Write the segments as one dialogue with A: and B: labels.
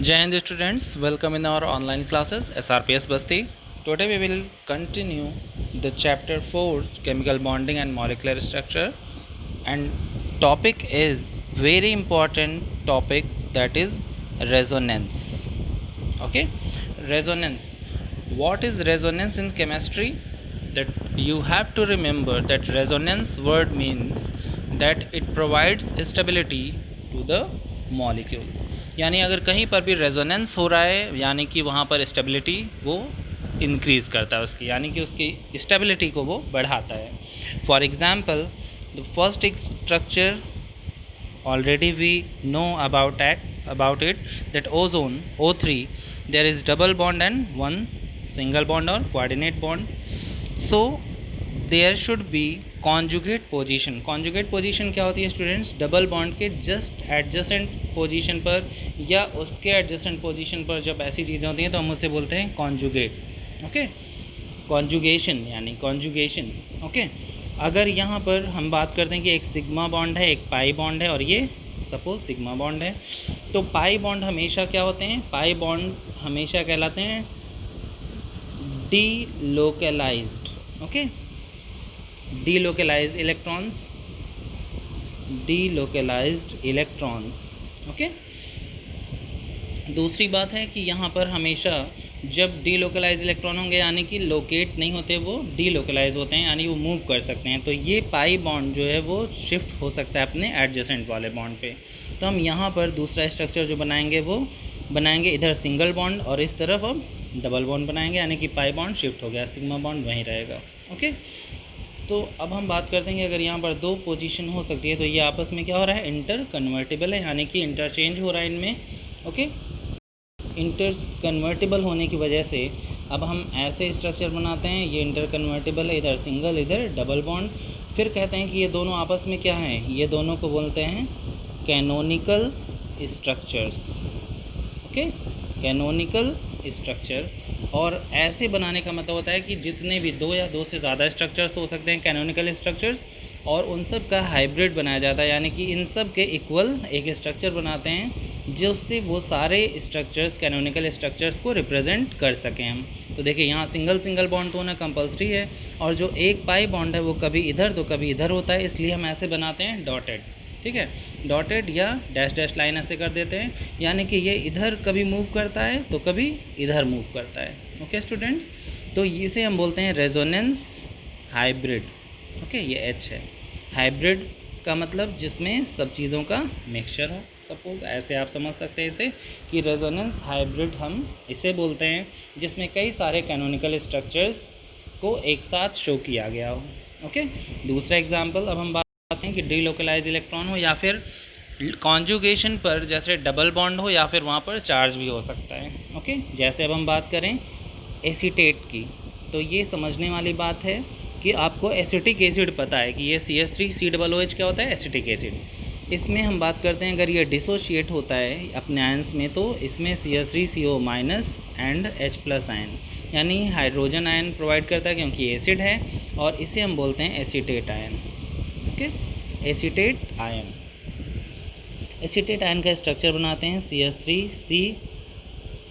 A: Jai Hind students, welcome in our online classes SRPS Basti. Today we will continue the chapter 4 chemical bonding and molecular structure, and topic is very important topic, that is resonance. Okay, resonance. What is resonance in chemistry? That you have to remember that resonance word means that it provides stability to the molecule, यानी अगर कहीं पर भी resonance हो रहा है यानी कि वहाँ पर स्टेबिलिटी वो इंक्रीज़ करता है उसकी, यानी कि उसकी स्टेबिलिटी को वो बढ़ाता है. For example, the first structure already we know about it, that ozone O3, there is double bond and one single bond or coordinate bond. So there should be conjugate position. conjugate position क्या होती है students? Double bond के just adjacent position पर या उसके adjacent position पर जब ऐसी चीज़ें होती हैं तो हम उसे बोलते हैं कॉन्जुगेट. ओके, कॉन्जुगेशन यानी कॉन्जुगेशन. ओके, अगर यहाँ पर हम बात करते हैं कि एक सिग्मा बॉन्ड है, एक पाई बॉन्ड है और ये सपोज सिग्मा बॉन्ड है, तो पाई बॉन्ड हमेशा क्या होते हैं? पाई बॉन्ड हमेशा कहलाते हैं delocalised. Okay, delocalised electrons, delocalised electrons. Okay, दूसरी बात है कि यहाँ पर हमेशा जब डीलोकलाइज इलेक्ट्रॉन होंगे यानी कि लोकेट नहीं होते, वो डीलोकलाइज होते हैं यानी वो मूव कर सकते हैं. तो ये पाई बॉन्ड जो है वो शिफ्ट हो सकता है अपने एडजेसेंट वाले बॉन्ड पे. तो हम यहाँ पर दूसरा स्ट्रक्चर जो बनाएंगे वो बनाएंगे इधर सिंगल बॉन्ड और इस तरफ अब डबल बॉन्ड बनाएंगे, यानी कि पाई बॉन्ड शिफ्ट हो गया, सिग्मा बॉन्ड वहीं रहेगा. ओके, तो अब हम बात करते हैं कि अगर यहाँ पर दो पोजीशन हो सकती है तो ये आपस में क्या हो रहा है? इंटर कन्वर्टेबल है, यानी कि इंटरचेंज हो रहा है इनमें. ओके, इंटर कन्वर्टेबल होने की वजह से अब हम ऐसे स्ट्रक्चर बनाते हैं, ये इंटर कन्वर्टेबल है, इधर सिंगल इधर डबल बॉन्ड. फिर कहते हैं कि ये दोनों आपस में क्या हैं? ये दोनों को बोलते हैं canonical structures. Okay, canonical structure. और ऐसे बनाने का मतलब होता है कि जितने भी दो या दो से ज़्यादा स्ट्रक्चर्स हो सकते हैं कैनोनिकल स्ट्रक्चर्स, और उन सब का हाइब्रिड बनाया जाता है, यानी कि इन सब के इक्वल एक स्ट्रक्चर बनाते हैं जिससे वो सारे स्ट्रक्चर्स कैनोनिकल स्ट्रक्चर्स को रिप्रेजेंट कर सकें हम. तो देखिए यहाँ सिंगल सिंगल बॉन्ड तो होना कंपलसरी है, और जो एक पाई बॉन्ड है वो कभी इधर तो कभी इधर होता है, इसलिए हम ऐसे बनाते हैं डॉटेड. ठीक है, डॉटेड या डैश डैश लाइन ऐसे कर देते हैं, यानी कि ये इधर कभी मूव करता है तो कभी इधर मूव करता है. ओके स्टूडेंट्स, तो इसे हम बोलते हैं रेजोनेंस हाइब्रिड. ओके, ये एच है. हाइब्रिड का मतलब जिसमें सब चीज़ों का मिक्सचर हो. सपोज ऐसे आप समझ सकते हैं इसे कि रेजोनेंस हाइब्रिड हम इसे बोलते हैं जिसमें कई सारे कैनोनिकल स्ट्रक्चर्स को एक साथ शो किया गया हो. ओके, दूसरा एग्जांपल अब हम बात करते हैं कि डीलोकलाइज इलेक्ट्रॉन हो या फिर कॉन्जुगेशन पर जैसे डबल बॉन्ड हो या फिर वहाँ पर चार्ज भी हो सकता है. ओके, जैसे अब हम बात करें एसीटेट की, तो ये समझने वाली बात है कि आपको एसिटिक एसिड पता है कि ये CH3COOH क्या होता है? Acetic acid. इसमें हम बात करते हैं अगर ये डिसोशिएट होता है अपने आयंस में तो इसमें CH3CO- एंड H+ आयन, यानी हाइड्रोजन आयन प्रोवाइड करता है क्योंकि एसिड है, और इसे हम बोलते हैं acetate ion. Okay, acetate ion. Acetate ion का स्ट्रक्चर बनाते हैं CH3C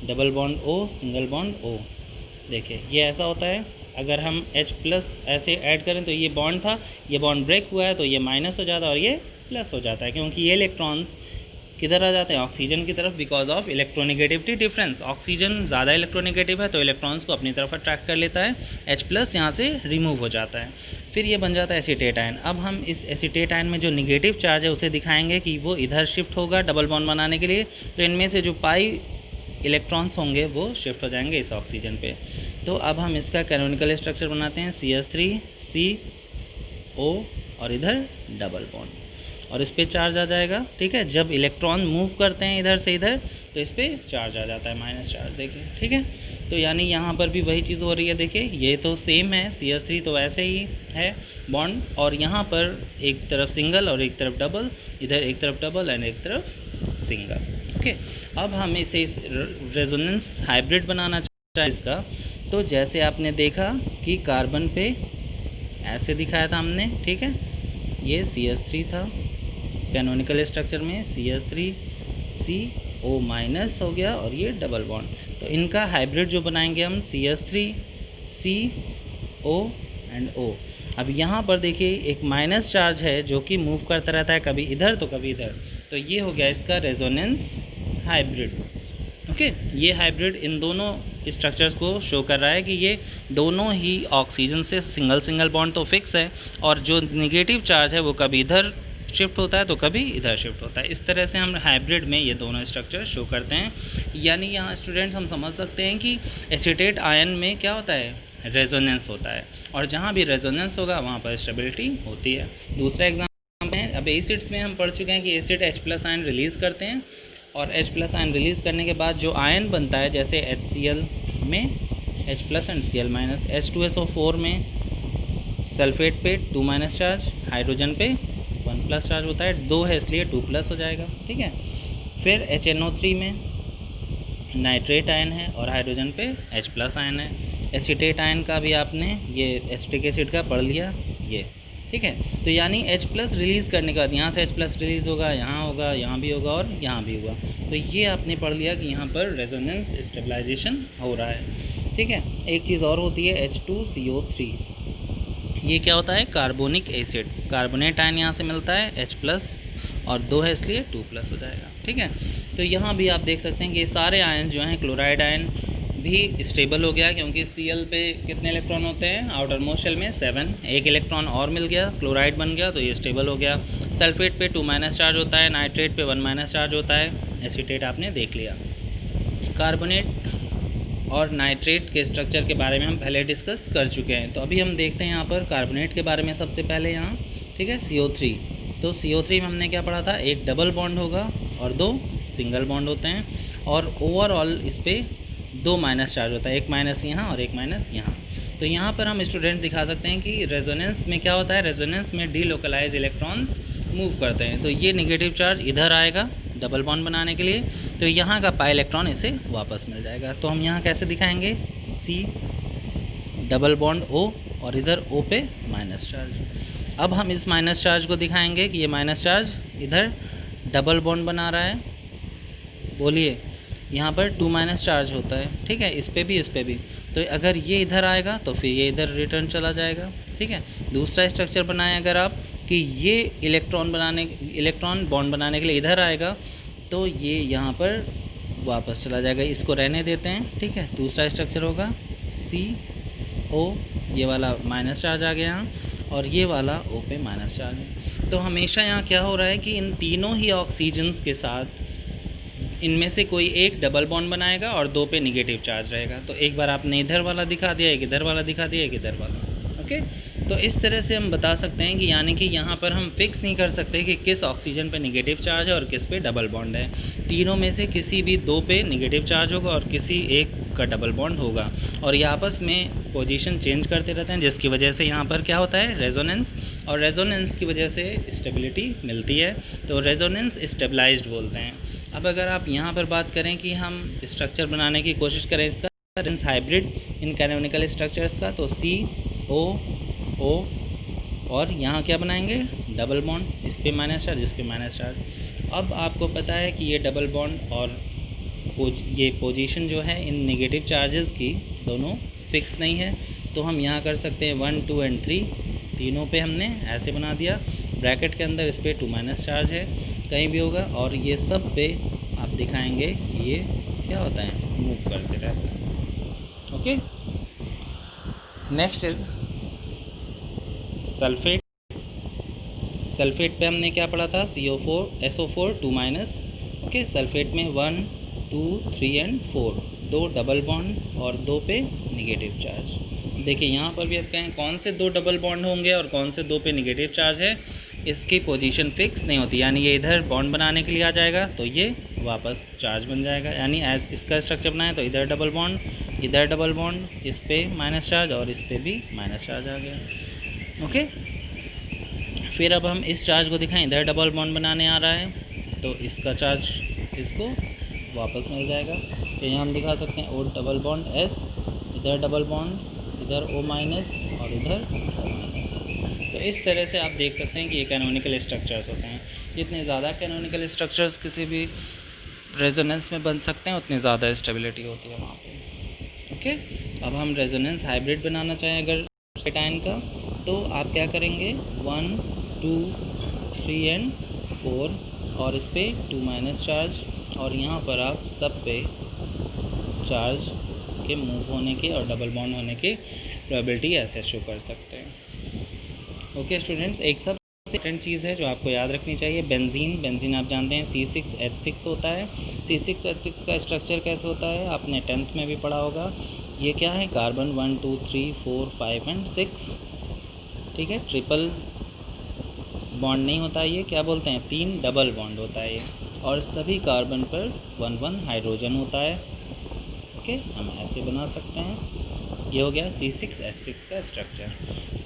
A: double bond O single bond O. देखिए ये ऐसा होता है, अगर हम H+ ऐसे ऐड करें तो ये बॉन्ड था, ये बॉन्ड ब्रेक हुआ है तो ये माइनस हो जाता है और ये प्लस हो जाता है, क्योंकि ये इलेक्ट्रॉन्स किधर आ जाते हैं? ऑक्सीजन की तरफ, because of electronegativity difference. Oxygen ज़्यादा इलेक्ट्रोनेगेटिव है तो इलेक्ट्रॉन्स को अपनी तरफ अट्रैक्ट कर लेता है, H+ यहाँ से रिमूव हो जाता है, फिर ये बन जाता है एसीटेट आयन. अब हम इस एसीटेट आयन में जो निगेटिव चार्ज है उसे दिखाएंगे कि वो इधर शिफ्ट होगा डबल बॉन्ड बनाने के लिए, तो इनमें से जो पाई इलेक्ट्रॉन्स होंगे वो शिफ्ट हो जाएंगे इस ऑक्सीजन पे. तो अब हम इसका कैनोनिकल स्ट्रक्चर बनाते हैं CH3CO और इधर डबल बॉन्ड, और इस पर चार्ज आ जाएगा. ठीक है, जब इलेक्ट्रॉन मूव करते हैं इधर से इधर तो इस पर चार्ज आ जाता है, माइनस चार्ज. देखिए ठीक है, तो यानी यहाँ पर भी वही चीज़ हो रही है. देखिए ये तो सेम है, CH3 तो वैसे ही है बॉन्ड, और यहाँ पर एक तरफ सिंगल और एक तरफ डबल, इधर एक तरफ डबल एंड एक तरफ सिंगल. ओके, अब हम इसे रेजोनेंस हाइब्रिड बनाना चाहते हैं इसका. तो जैसे आपने देखा कि कार्बन पे ऐसे दिखाया था हमने. ठीक है, ये CH3 था कैनोनिकल स्ट्रक्चर में, CH3C O माइनस हो गया और ये डबल बॉन्ड। तो इनका हाइब्रिड जो बनाएंगे हम CH3 CO एंड O। अब यहाँ पर देखिए एक माइनस चार्ज है जो कि मूव करता रहता है, कभी इधर तो कभी इधर, तो ये हो गया इसका रेजोनेंस हाइब्रिड। ओके, ये हाइब्रिड इन दोनों स्ट्रक्चर्स को शो कर रहा है कि ये दोनों ही ऑक्सीजन से सिंगल सिंगल बॉन्ड तो फिक्स है, और जो नेगेटिव चार्ज है वो कभी इधर शिफ्ट होता है तो कभी इधर शिफ्ट होता है। इस तरह से हम हाइब्रिड में ये दोनों स्ट्रक्चर शो करते हैं। यानी यहाँ स्टूडेंट्स हम समझ सकते हैं कि एसीटेट आयन में क्या होता है, रेजोनेंस होता है, और जहाँ भी रेजोनेंस होगा वहाँ पर स्टेबिलिटी होती है। दूसरा एग्जाम्पल है, अब एसिड्स में हम पढ़ चुके हैं कि एसिड H+ आयन रिलीज़ करते हैं, और H+ आयन रिलीज़ करने के बाद जो आयन बनता है, जैसे HCl में H+ एंड Cl-, H2SO4 में सल्फेट पे 2- चार्ज, हाइड्रोजन पे 1+ चार्ज होता है, 2 है इसलिए 2+ हो जाएगा। ठीक है, फिर HNO3 में नाइट्रेट आयन है और हाइड्रोजन पे H+ आयन है। एसीटेट आयन का भी आपने ये एसिटिक एसिड का पढ़ लिया ये। ठीक है, तो यानी H+ रिलीज़ करने के बाद यहाँ से H+ रिलीज़ होगा, यहाँ होगा, यहाँ भी होगा और यहाँ भी होगा। तो ये आपने पढ़ लिया कि यहाँ पर रेजोनेंस स्टेबलाइजेशन हो रहा है। ठीक है, एक चीज़ और होती है H2CO3, ये क्या होता है, कार्बोनिक एसिड, कार्बोनेट आयन यहाँ से मिलता है H+ और 2 है इसलिए 2+ हो जाएगा। ठीक है, तो यहाँ भी आप देख सकते हैं कि ये सारे आयन जो हैं, क्लोराइड आयन भी स्टेबल हो गया, क्योंकि Cl पे कितने इलेक्ट्रॉन होते हैं, आउटर मोस्ट शेल में 7, एक इलेक्ट्रॉन और मिल गया, क्लोराइड बन गया, तो ये स्टेबल हो गया। सल्फेट पे 2- चार्ज होता है, नाइट्रेट पे 1- चार्ज होता है, एसीटेट आपने देख लिया। कार्बोनेट और नाइट्रेट के स्ट्रक्चर के बारे में हम पहले डिस्कस कर चुके हैं, तो अभी हम देखते हैं यहाँ पर कार्बोनेट के बारे में सबसे पहले यहाँ। ठीक है, CO3, तो CO3 में हमने क्या पढ़ा था, एक डबल बॉन्ड होगा और 2 सिंगल बॉन्ड होते हैं, और ओवरऑल इस पर 2- चार्ज होता है, एक माइनस यहाँ और एक माइनस यहाँ। तो यहाँ पर हम स्टूडेंट दिखा सकते हैं कि रेजोनेंस में क्या होता है, रेजोनेंस में डीलोकलाइज इलेक्ट्रॉन्स मूव करते हैं, तो ये नेगेटिव चार्ज इधर आएगा डबल बॉन्ड बनाने के लिए, तो यहाँ का पाई इलेक्ट्रॉन इसे वापस मिल जाएगा। तो हम यहाँ कैसे दिखाएंगे, C डबल बॉन्ड O और इधर O पे माइनस चार्ज। अब हम इस माइनस चार्ज को दिखाएंगे कि ये माइनस चार्ज इधर डबल बॉन्ड बना रहा है, बोलिए यहाँ पर 2- चार्ज होता है। ठीक है, इस पे भी, तो अगर ये इधर आएगा तो फिर ये इधर रिटर्न चला जाएगा। ठीक है, दूसरा स्ट्रक्चर बनाएं अगर आप कि ये इलेक्ट्रॉन बॉन्ड बनाने के लिए इधर आएगा, तो ये यहाँ पर वापस चला जाएगा, इसको रहने देते हैं। ठीक है, दूसरा स्ट्रक्चर होगा CO, ये वाला माइनस चार्ज आ गया यहाँ, और ये वाला O पे माइनस चार्ज है। तो हमेशा यहाँ क्या हो रहा है कि इन तीनों ही ऑक्सीजन्स के साथ इनमें से कोई एक डबल बॉन्ड बनाएगा और 2 पे निगेटिव चार्ज रहेगा। तो एक बार आपने इधर वाला दिखा दिया, एक इधर वाला दिखा दिया, एक इधर वाला। ओके, तो इस तरह से हम बता सकते हैं कि यानी कि यहाँ पर हम फिक्स नहीं कर सकते कि किस ऑक्सीजन पे निगेटिव चार्ज है और किस पे डबल बॉन्ड है। तीनों में से किसी भी 2 पे निगेटिव चार्ज होगा और किसी एक का डबल बॉन्ड होगा, और ये आपस में पोजीशन चेंज करते रहते हैं, जिसकी वजह से यहाँ पर क्या होता है, रेजोनेंस, और रेजोनेंस की वजह से स्टेबिलिटी मिलती है, तो रेजोनेंस स्टेबलाइज्ड बोलते हैं। अब अगर आप यहाँ पर बात करें कि हम स्ट्रक्चर बनाने की कोशिश करें इसका हाइब्रिड इन कैनोनिकल स्ट्रक्चर्स का, तो CO और यहाँ क्या बनाएंगे, डबल बॉन्ड, इस पे माइनस चार्ज, इस पे माइनस चार्ज। अब आपको पता है कि ये डबल बॉन्ड और ये पोजीशन जो है इन नेगेटिव चार्जेस की दोनों फिक्स नहीं है, तो हम यहाँ कर सकते हैं 1, 2 एंड 3, तीनों पे हमने ऐसे बना दिया, ब्रैकेट के अंदर इस पे 2- चार्ज है, कहीं भी होगा, और ये सब पे आप दिखाएंगे कि ये क्या होता है, मूव करते रहता है। Okay, next is sulphate. Sulphate पे हमने क्या पढ़ा था, SO4 2-। ओके, सल्फेट में 1, 2, 3 एंड 4, 2 डबल बॉन्ड और 2 पे निगेटिव चार्ज। देखिए यहाँ पर भी आप कहें कौन से 2 डबल बॉन्ड होंगे और कौन से 2 पे निगेटिव चार्ज है, इसकी पोजीशन फिक्स नहीं होती, यानी ये इधर बॉन्ड बनाने के लिए आ जाएगा तो ये वापस चार्ज बन जाएगा, यानी एज इसका स्ट्रक्चर बनाए तो इधर डबल बॉन्ड, इधर डबल बॉन्ड, इस पे माइनस चार्ज और इस पे भी माइनस चार्ज आ गया। ओके, फिर अब हम इस चार्ज को दिखाएं, इधर डबल बॉन्ड बनाने आ रहा है तो इसका चार्ज इसको वापस मिल जाएगा, तो यहाँ हम दिखा सकते हैं O डबल बॉन्ड S, इधर डबल बॉन्ड, इधर O- और इधर O-। तो इस तरह से आप देख सकते हैं कि ये कैनोनिकल स्ट्रक्चर्स होते हैं। जितने ज़्यादा कैनोनिकल स्ट्रक्चर्स किसी भी रेजोनेंस में बन सकते हैं उतनी ज़्यादा स्टेबिलिटी होती है वहाँ पे। ओके, अब हम रेजोनेंस हाइब्रिड बनाना चाहें अगर केटायन का, तो आप क्या करेंगे 1 2 3 एंड 4 और इस पर 2 माइनस चार्ज, और यहाँ पर आप सब पे चार्ज के मूव होने के और डबल बॉन्ड होने की प्रोबेबिलिटी ऐसे शो कर सकते हैं। ओके स्टूडेंट्स, एक सब इंपॉर्टेंट चीज़ है जो आपको याद रखनी चाहिए, बेंजीन आप जानते हैं C6H6 होता है। C6H6 का स्ट्रक्चर कैसे होता है आपने 10th में भी पढ़ा होगा। ये क्या है, कार्बन 1 2 3 4 5 एंड 6, ठीक है, ट्रिपल बॉन्ड नहीं होता है, ये क्या बोलते हैं 3 डबल बॉन्ड होता है ये, और सभी कार्बन पर 1 हाइड्रोजन होता है। ओके, हम ऐसे बना सकते हैं। ये हो गया C6H6 का स्ट्रक्चर।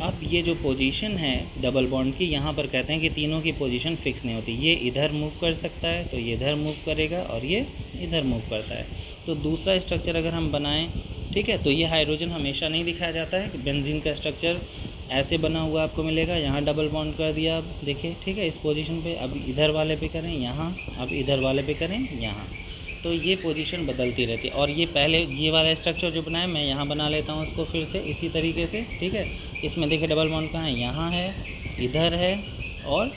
A: अब ये जो पोजीशन है डबल बॉन्ड की, यहाँ पर कहते हैं कि तीनों की पोजीशन फिक्स नहीं होती, ये इधर मूव कर सकता है तो ये इधर मूव करेगा और ये इधर मूव करता है। तो दूसरा स्ट्रक्चर अगर हम बनाएं, ठीक है, तो ये हाइड्रोजन हमेशा नहीं दिखाया जाता है। बेंजीन का स्ट्रक्चर ऐसे बना हुआ आपको मिलेगा, यहाँ डबल बॉन्ड कर दिया आप देखिए, ठीक है, इस पोजीशन पे। अब इधर वाले पे करें यहाँ, अब इधर वाले पे करें यहाँ, तो ये पोजीशन बदलती रहती है। और ये पहले ये वाला स्ट्रक्चर जो बनाया मैं यहाँ बना लेता हूँ उसको फिर से इसी तरीके से, ठीक है। इसमें देखिए डबल बॉन्ड कहाँ है, यहाँ है, इधर है और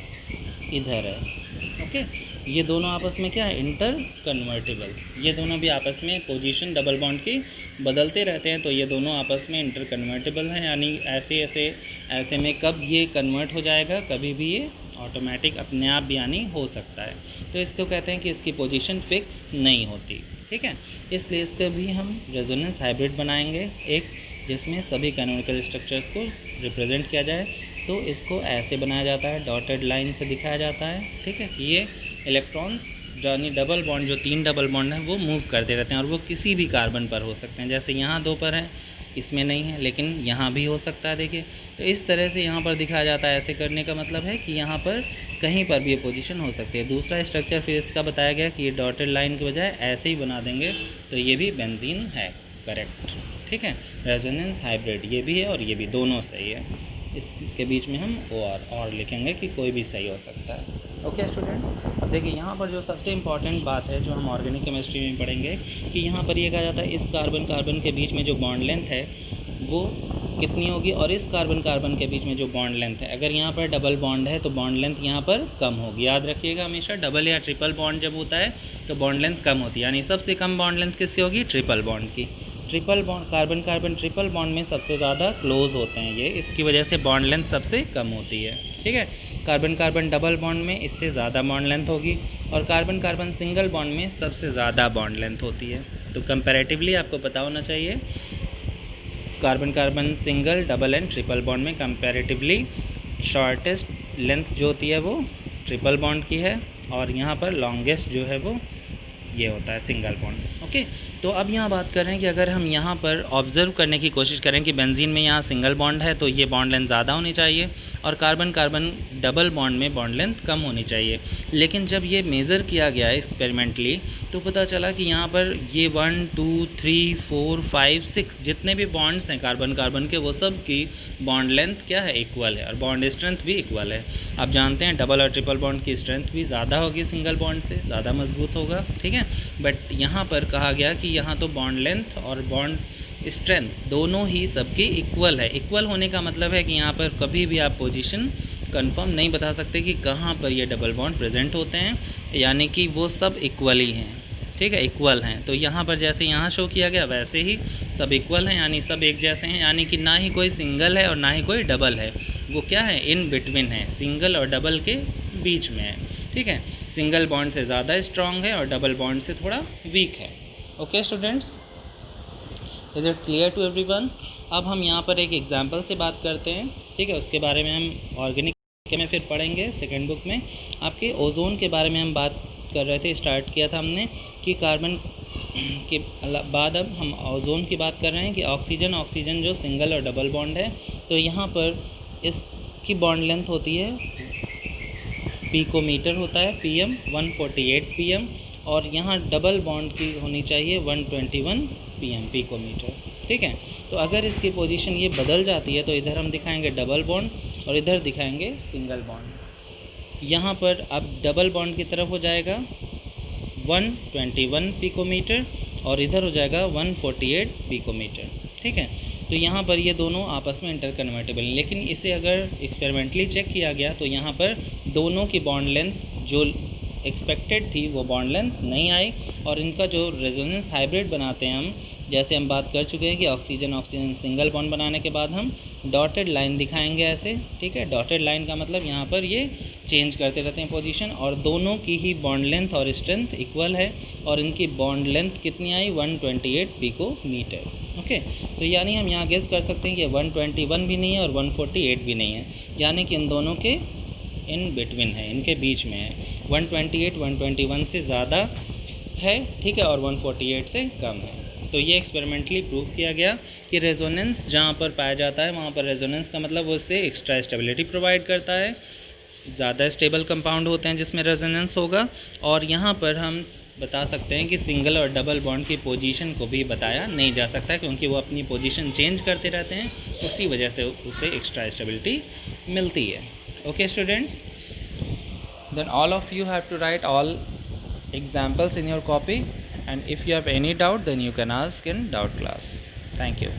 A: इधर है। ओके, ये दोनों आपस में क्या है, इंटर कन्वर्टेबल, ये दोनों भी आपस में पोजीशन डबल बॉन्ड की बदलते रहते हैं, तो ये दोनों आपस में इंटर कन्वर्टेबल हैं, यानी ऐसे में कब ये कन्वर्ट हो जाएगा, कभी भी ये ऑटोमेटिक अपने आप भी यानी हो सकता है। तो इसको कहते हैं कि इसकी पोजीशन फिक्स नहीं होती, ठीक है। इसलिए इसका भी हम रेजोनेंस हाइब्रिड बनाएंगे एक, जिसमें सभी कैनोनिकल स्ट्रक्चर्स को रिप्रेजेंट किया जाए। तो इसको ऐसे बनाया जाता है, डॉटेड लाइन से दिखाया जाता है, ठीक है। ये इलेक्ट्रॉन्स यानी डबल बॉन्ड, जो 3 डबल बॉन्ड है वो मूव करते रहते हैं, और वो किसी भी कार्बन पर हो सकते हैं। जैसे यहाँ 2 पर है, इसमें नहीं है, लेकिन यहाँ भी हो सकता है, देखिए। तो इस तरह से यहाँ पर दिखाया जाता है। ऐसे करने का मतलब है कि यहाँ पर कहीं पर भी ये पोजीशन हो सकती है। दूसरा स्ट्रक्चर फिर इसका बताया गया कि ये डॉटेड लाइन के बजाय ऐसे ही बना देंगे, तो ये भी बेंजीन है, करेक्ट, ठीक है। रेजोनेंस हाइब्रिड ये भी है और ये भी, दोनों सही है। इसके बीच में हम और लिखेंगे कि कोई भी सही हो सकता है। ओके स्टूडेंट्स, अब देखिए यहाँ पर जो सबसे इम्पॉर्टेंट बात है जो हम ऑर्गेनिक केमिस्ट्री में पढ़ेंगे, कि यहाँ पर ये कहा जाता है इस कार्बन के बीच में जो बॉन्ड लेंथ है वो कितनी होगी, और इस कार्बन के बीच में जो बॉन्ड लेंथ है, अगर यहाँ पर डबल बॉन्ड है तो बॉन्ड लेंथ यहाँ पर कम होगी। याद रखिएगा हमेशा, डबल या ट्रिपल बॉन्ड जब होता है तो बॉन्ड लेंथ कम होती है, यानी सबसे कम बॉन्ड लेंथ किसकी होगी, ट्रिपल बॉन्ड की। Triple bond carbon triple bond में सबसे ज़्यादा क्लोज होते हैं ये, इसकी वजह से बॉन्ड लेंथ सबसे कम होती है, ठीक है। कार्बन डबल बॉन्ड में इससे ज़्यादा बॉन्ड लेंथ होगी, और कार्बन सिंगल बॉन्ड में सबसे ज़्यादा बॉन्ड लेंथ होती है। तो कंपैरेटिवली आपको पता होना चाहिए, carbon single, double and triple bond में कंपैरेटिवली शॉर्टेस्ट लेंथ जो होती है वो ट्रिपल बॉन्ड की है, और यहाँ पर लॉन्गेस्ट जो है वो ये होता है सिंगल बॉन्ड। ओके, तो अब यहाँ बात कर रहे हैं कि अगर हम यहाँ पर ऑब्जर्व करने की कोशिश करें कि बेंजीन में यहाँ सिंगल बॉन्ड है तो ये बॉन्ड लेंथ ज़्यादा होनी चाहिए, और कार्बन डबल बॉन्ड में बॉन्ड लेंथ कम होनी चाहिए। लेकिन जब ये मेज़र किया गया एक्सपेरिमेंटली तो पता चला कि यहाँ पर ये 1 2 3 4 5 6 जितने भी बॉन्ड्स हैं कार्बन के, वो सब की बॉन्ड लेंथ क्या है, इक्वल है, और बॉन्ड स्ट्रेंथ भी इक्वल है। आप जानते हैं डबल और ट्रिपल बॉन्ड की स्ट्रेंथ भी ज़्यादा होगी, सिंगल बॉन्ड से ज़्यादा मजबूत होगा, ठीक है। बट यहाँ पर कहा गया कि यहाँ तो बॉन्ड लेंथ और बॉन्ड स्ट्रेंथ दोनों ही सबकी इक्वल है। इक्वल होने का मतलब है कि यहाँ पर कभी भी आप पोजीशन कंफर्म नहीं बता सकते कि कहाँ पर ये डबल बॉन्ड प्रेजेंट होते हैं, यानी कि वो सब इक्वल ही हैं, ठीक है, इक्वल हैं। तो यहाँ पर जैसे यहाँ शो किया गया वैसे ही सब इक्वल हैं, यानी सब एक जैसे हैं, यानी कि ना ही कोई सिंगल है और ना ही कोई डबल है, वो क्या है, इन बिटवीन है, सिंगल और डबल के बीच में है, ठीक है। सिंगल बॉन्ड से ज़्यादा स्ट्रॉन्ग है और डबल बॉन्ड से थोड़ा वीक है। Okay students, is it clear to everyone? अब हम यहाँ पर एक एग्जांपल से बात करते हैं, ठीक है, उसके बारे में हम ऑर्गेनिक में फिर पढ़ेंगे सेकेंड बुक में। आपके ओजोन के बारे में हम बात कर रहे थे, स्टार्ट किया था हमने कि कार्बन के बाद अब हम ओजोन की बात कर रहे हैं कि ऑक्सीजन जो सिंगल और डबल बॉन्ड है, तो यहाँ पर इसकी बॉन्ड लेंथ होती है, पिकोमीटर होता है, PM 148 PM, और यहाँ डबल बॉन्ड की होनी चाहिए 121 PM पिकोमीटर, ठीक है। तो अगर इसकी पोजीशन ये बदल जाती है तो इधर हम दिखाएंगे डबल बॉन्ड और इधर दिखाएंगे सिंगल बॉन्ड। यहाँ पर अब डबल बॉन्ड की तरफ हो जाएगा 121 पिकोमीटर और इधर हो जाएगा 148 पिकोमीटर। ठीक है, तो यहाँ पर ये दोनों आपस में इंटर कन्वर्टेबल हैं, लेकिन इसे अगर एक्सपेरिमेंटली चेक किया गया तो यहाँ पर दोनों की बॉन्ड लेंथ जो एक्सपेक्टेड थी वो बॉन्ड लेंथ नहीं आई, और इनका जो रेजोनेंस हाइब्रिड बनाते हैं हम, जैसे हम बात कर चुके हैं कि ऑक्सीजन ऑक्सीजन सिंगल बॉन्ड बनाने के बाद हम डॉटेड लाइन दिखाएंगे ऐसे। ठीक है, डॉटेड लाइन का मतलब यहाँ पर ये चेंज करते रहते हैं पोजीशन, और दोनों की ही बॉन्ड लेंथ और स्ट्रेंथ इक्वल है, और इनकी बॉन्ड लेंथ कितनी आई 128 पिकोमीटर। ओके, तो यानी हम यहाँ गेस कर सकते हैं कि 121 भी नहीं है और 148 भी नहीं है, यानी कि इन दोनों के इन बिटवीन है, इनके बीच में है। 128 121 से ज़्यादा है, ठीक है, और 148 से कम है। तो ये एक्सपेरिमेंटली प्रूव किया गया कि रेजोनेंस जहाँ पर पाया जाता है वहाँ पर रेजोनेंस का मतलब उससे एक्स्ट्रा स्टेबिलिटी प्रोवाइड करता है, ज़्यादा स्टेबल कंपाउंड होते हैं जिसमें रेजोनेंस होगा। और यहाँ पर हम बता सकते हैं कि सिंगल और डबल बॉन्ड की पोजीशन को भी बताया नहीं जा सकता, क्योंकि वो अपनी पोजीशन चेंज करते रहते हैं, उसी वजह से उसे एक्स्ट्रा स्टेबिलिटी मिलती है। Okay students, then all of you have to write all examples in your copy, and if you have any doubt then you can ask in doubt class. Thank you.